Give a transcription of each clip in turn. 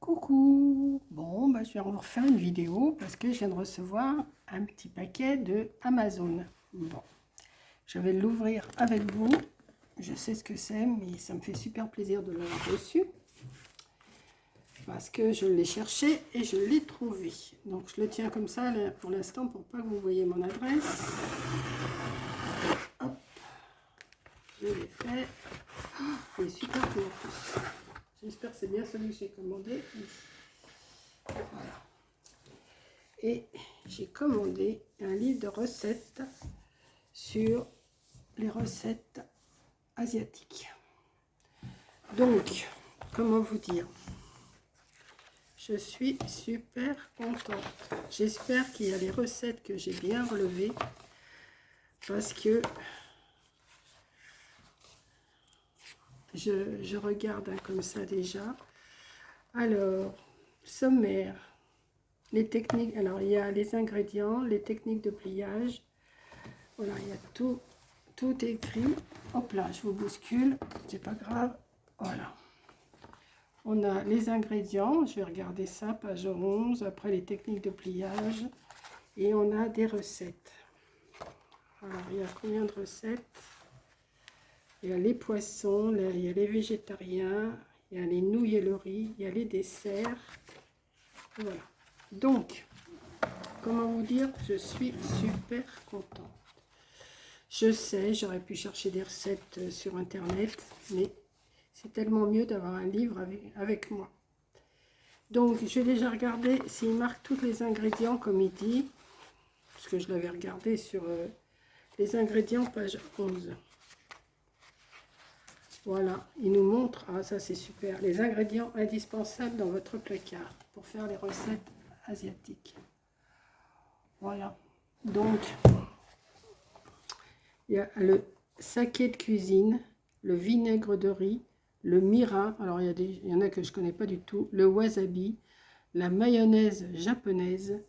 Coucou! Bon, bah, je vais en refaire une vidéo parce que je viens de recevoir un petit paquet de Amazon. Bon, je vais l'ouvrir avec vous. Je sais ce que c'est, mais ça me fait super plaisir de l'avoir reçu parce que je l'ai cherché et je l'ai trouvé. Donc, je le tiens comme ça là, pour l'instant pour pas que vous voyez mon adresse. Hop, je l'ai fait. Oh, il est super cool en plus. J'espère que c'est bien celui que j'ai commandé. Voilà. Et j'ai commandé un livre de recettes sur les recettes asiatiques. Donc, comment vous dire, je suis super contente. J'espère qu'il y a les recettes que j'ai bien relevées parce que je regarde comme ça déjà. Alors, sommaire, les techniques. Alors, il y a les ingrédients, les techniques de pliage. Voilà, il y a tout écrit. Hop là, je vous bouscule, c'est pas grave. Voilà. On a les ingrédients, je vais regarder ça, page 11, après les techniques de pliage. Et on a des recettes. Alors, il y a combien de recettes? Il y a les poissons, il y a les végétariens, il y a les nouilles et le riz, il y a les desserts. Voilà. Donc, comment vous dire, je suis super contente. Je sais, j'aurais pu chercher des recettes sur internet, mais c'est tellement mieux d'avoir un livre avec moi. Donc, j'ai déjà regardé s'il marque tous les ingrédients comme il dit, parce que je l'avais regardé sur les ingrédients, page 11. Voilà, il nous montre, ah ça c'est super, les ingrédients indispensables dans votre placard pour faire les recettes asiatiques. Voilà, donc il y a le saké de cuisine, le vinaigre de riz, le mirin, alors il y en a que je ne connais pas du tout, le wasabi, la mayonnaise japonaise,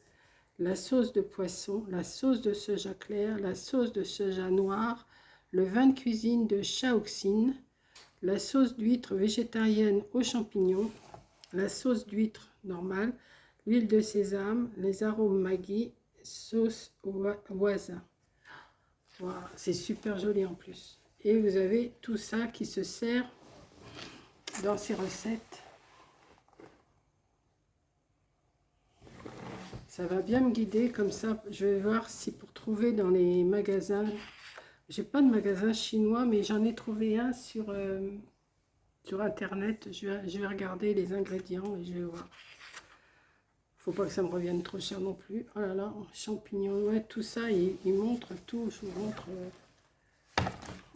la sauce de poisson, la sauce de soja clair, la sauce de soja noir, le vin de cuisine de Shaoxing, la sauce d'huître végétarienne aux champignons, la sauce d'huître normale, l'huile de sésame, les arômes Maggi, sauce waza. Voilà, c'est super joli en plus. Et vous avez tout ça qui se sert dans ces recettes. Ça va bien me guider comme ça. Je vais voir si pour trouver dans les magasins, j'ai pas de magasin chinois, mais j'en ai trouvé un sur internet. Je vais regarder les ingrédients et je vais voir. Faut pas que ça me revienne trop cher non plus. Oh là là, champignons, ouais, tout ça, il montre tout. Je vous montre.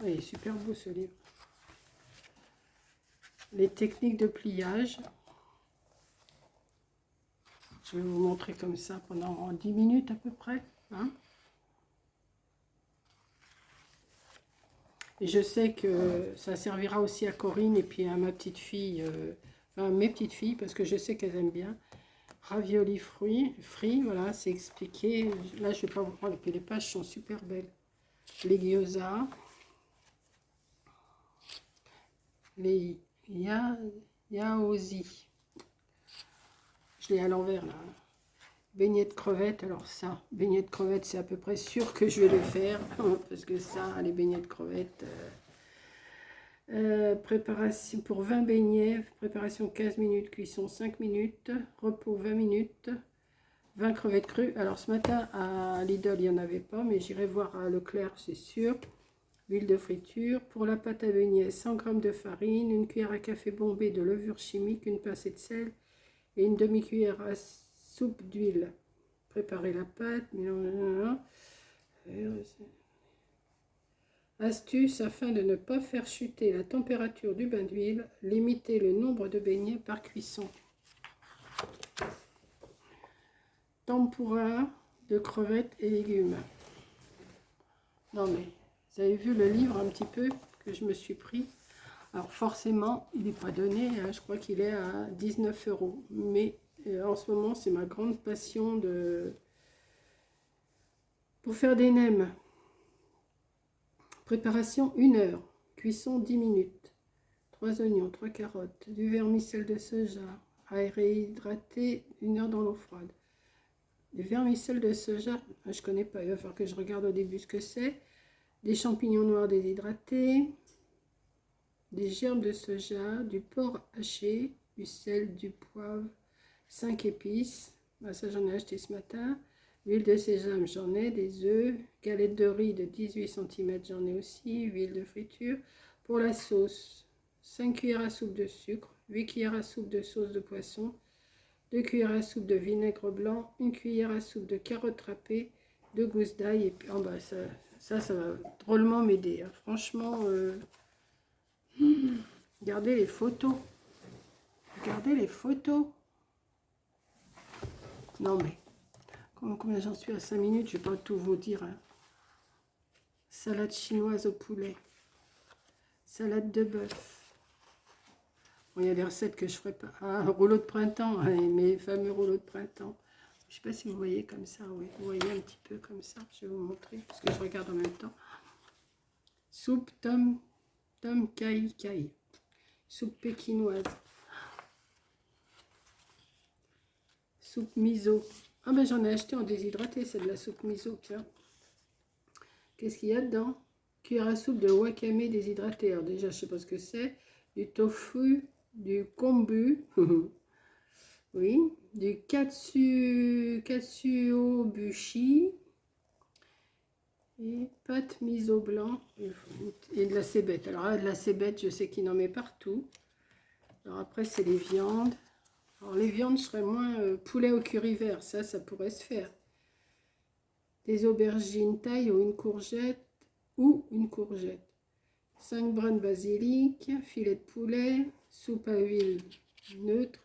Il est super beau ce livre. Les techniques de pliage. Je vais vous montrer comme ça pendant 10 minutes à peu près. Hein. Et je sais que ça servira aussi à Corinne et puis à ma petite fille, enfin mes petites filles, parce que je sais qu'elles aiment bien. Ravioli frits, voilà, c'est expliqué. Là, je ne vais pas vous prendre, et puis les pages sont super belles. Les gyoza, les yaozi. Je l'ai à l'envers là. Beignets de crevettes, alors ça, beignets de crevettes, c'est à peu près sûr que je vais le faire, parce que ça, les beignets de crevettes, préparation pour 20 beignets, préparation 15 minutes, cuisson 5 minutes, repos 20 minutes, 20 crevettes crues. Alors ce matin à Lidl, il n'y en avait pas, mais j'irai voir à Leclerc, c'est sûr. Huile de friture. Pour la pâte à beignets, 100 g de farine, une cuillère à café bombée de levure chimique, une pincée de sel et une demi-cuillère à soupe d'huile. Préparer la pâte. Astuce, afin de ne pas faire chuter la température du bain d'huile, limitez le nombre de beignets par cuisson. Tempura de crevettes et légumes. Non mais, vous avez vu le livre un petit peu que je me suis pris. Alors forcément, il n'est pas donné, hein, je crois qu'il est à 19 €. Mais en ce moment, c'est ma grande passion pour faire des nems. Préparation 1 heure, cuisson 10 minutes. 3 oignons, 3 carottes, du vermicelle de soja, à réhydrater 1 heure dans l'eau froide. Du vermicelle de soja, je ne connais pas, il va falloir que je regarde au début ce que c'est. Des champignons noirs déshydratés, des gerbes de soja, du porc haché, du sel, du poivre, 5 épices. Ah, ça j'en ai acheté ce matin. Huile de sésame, j'en ai, des œufs, galette de riz de 18 cm, j'en ai aussi, huile de friture. Pour la sauce, 5 cuillères à soupe de sucre, 8 cuillères à soupe de sauce de poisson, 2 cuillères à soupe de vinaigre blanc, 1 cuillère à soupe de carottes râpées, 2 gousses d'ail, et puis oh bah ça va drôlement m'aider. Hein. Franchement, regardez les photos. Regardez les photos. Non mais, combien j'en suis à 5 minutes, je ne vais pas tout vous dire. Hein. Salade chinoise au poulet. Salade de bœuf. Bon, il y a des recettes que je ne ferai pas. Ah, rouleau de printemps, hein, mes fameux rouleaux de printemps. Je ne sais pas si vous voyez comme ça, oui. Vous voyez un petit peu comme ça. Je vais vous montrer, parce que je regarde en même temps. Soupe tom kai kai. Soupe pékinoise. Soupe miso. Ah ben j'en ai acheté en déshydraté, c'est de la soupe miso, tiens. Qu'est-ce qu'il y a dedans? Cuillère à soupe de wakame déshydraté. Alors déjà, je sais pas ce que c'est. Du tofu, du kombu. Oui, du katsuobushi. Et pâte miso blanc. Et de la cébette. Alors là, de la cébette, je sais qu'il en met partout. Alors après, c'est les viandes. Alors les viandes, je serais moins poulet au curry vert. Ça pourrait se faire. Des aubergines taille ou une courgette. 5 brins de basilic, filet de poulet, soupe à huile neutre,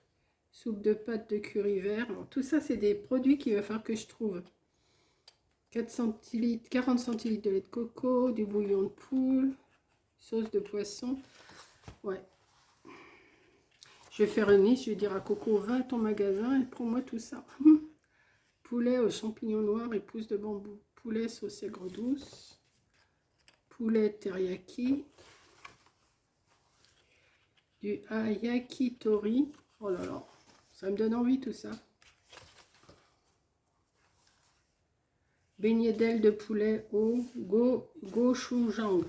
soupe de pâte de curry vert. Alors, tout ça, c'est des produits qu'il va falloir que je trouve. 40 centilitres de lait de coco, du bouillon de poule, sauce de poisson. Ouais. Je vais faire une liste, je vais dire à Coco, va à ton magasin et prends-moi tout ça. Poulet aux champignons noirs et pousses de bambou. Poulet sauce aigre douce. Poulet teriyaki. Du yakitori. Oh là là, ça me donne envie tout ça. Beignet d'ailes de poulet au gochujang.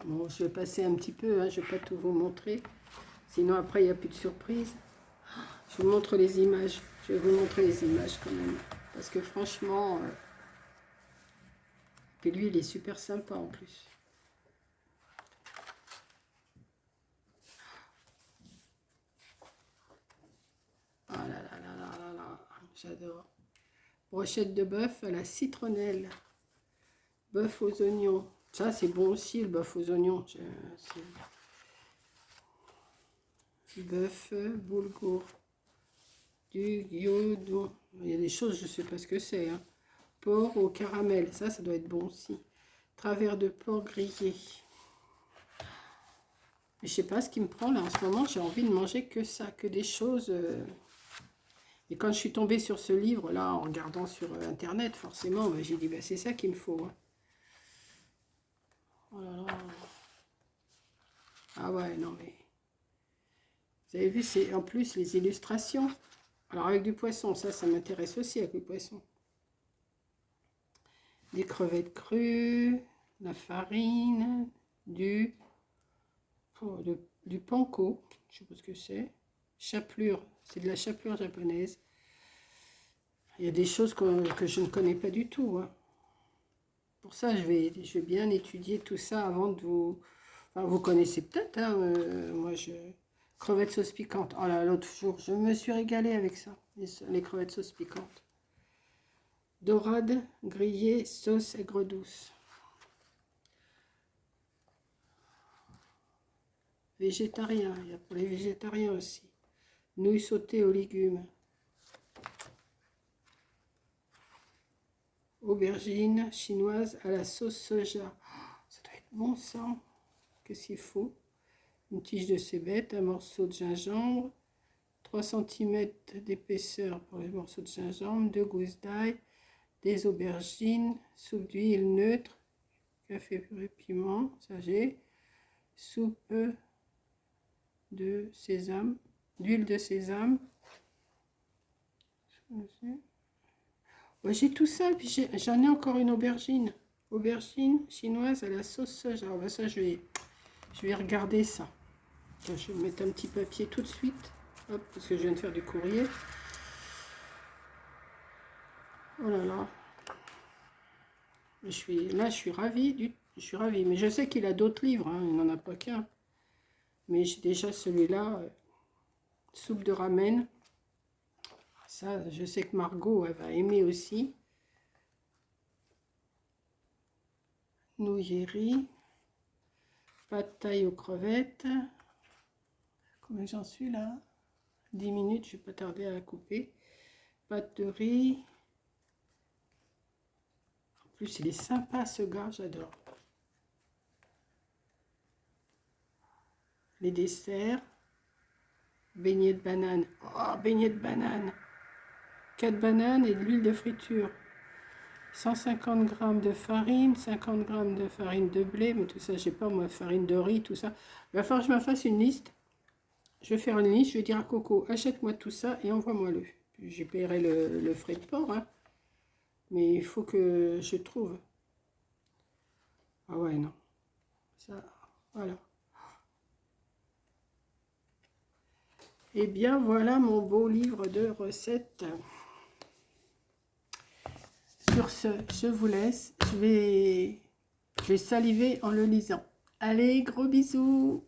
Bon, je vais passer un petit peu, hein, je ne vais pas tout vous montrer. Sinon après il n'y a plus de surprise. Je vous montre les images. Je vais vous montrer les images quand même. Parce que franchement... Et lui, il est super sympa en plus. Ah là là là là là là, j'adore. Brochette de bœuf à la citronnelle. Bœuf aux oignons. Ça, c'est bon aussi, le bœuf aux oignons. Bœuf boulgour. Du gyudon. Il y a des choses, je ne sais pas ce que c'est. Hein. Porc au caramel. Ça doit être bon aussi. Travers de porc grillé. Mais je sais pas ce qui me prend là en ce moment. J'ai envie de manger que ça, que des choses. Et quand je suis tombée sur ce livre là, en regardant sur internet, forcément, bah, j'ai dit bah, c'est ça qu'il me faut. Hein. Oh là là. Ah ouais, non mais. Vous avez vu, c'est en plus les illustrations. Alors avec du poisson, ça m'intéresse aussi avec le poisson. Des crevettes crues, la farine, du panko, je sais pas ce que c'est. Chapelure, c'est de la chapelure japonaise. Il y a des choses que je ne connais pas du tout. Hein. Pour ça, je vais bien étudier tout ça avant de vous... Enfin, vous connaissez peut-être, hein, moi crevettes sauce piquante. Oh là, l'autre jour, je me suis régalée avec ça, les crevettes sauce piquante. Dorade, grillée, sauce aigre douce. Végétarien, il y a pour les végétariens aussi. Nouilles sautées aux légumes. Aubergine chinoise à la sauce soja. Ça doit être bon ça. Qu'est-ce qu'il faut? Une tige de cébette, un morceau de gingembre, 3 cm d'épaisseur pour les morceaux de gingembre, 2 gousses d'ail, des aubergines, soupe d'huile neutre, café puré piment, ça j'ai, soupe de sésame, d'huile de sésame. Ouais, j'ai tout ça, puis j'en ai encore une aubergine. Aubergine chinoise à la sauce soja. Alors, ben ça, je vais regarder ça. Enfin, je vais mettre un petit papier tout de suite. Hop, parce que je viens de faire du courrier. Oh là là. Je suis ravie. Je suis ravie. Mais je sais qu'il a d'autres livres. Hein, il n'en a pas qu'un. Mais j'ai déjà celui-là. Soupe de ramen. Ça, je sais que Margot, elle va aimer aussi. Nouilles et riz. Pâte thaï aux crevettes. Combien j'en suis là? 10 minutes, je ne vais pas tarder à la couper. Pâte de riz. En plus, il est sympa ce gars, j'adore. Les desserts. Beignets de banane. Oh, beignets de banane. 4 bananes et de l'huile de friture. 150 g de farine, 50 g de farine de blé, mais tout ça, je sais pas moi, farine de riz, tout ça. Il va falloir que je me fasse une liste. Je vais faire une liste, je vais dire à Coco, achète-moi tout ça et envoie-moi-le. Je paierai le frais de port, hein. Mais il faut que je trouve. Ah ouais, non. Ça, voilà. Et bien, voilà mon beau livre de recettes. Sur ce, je vous laisse. Je vais saliver en le lisant. Allez, gros bisous!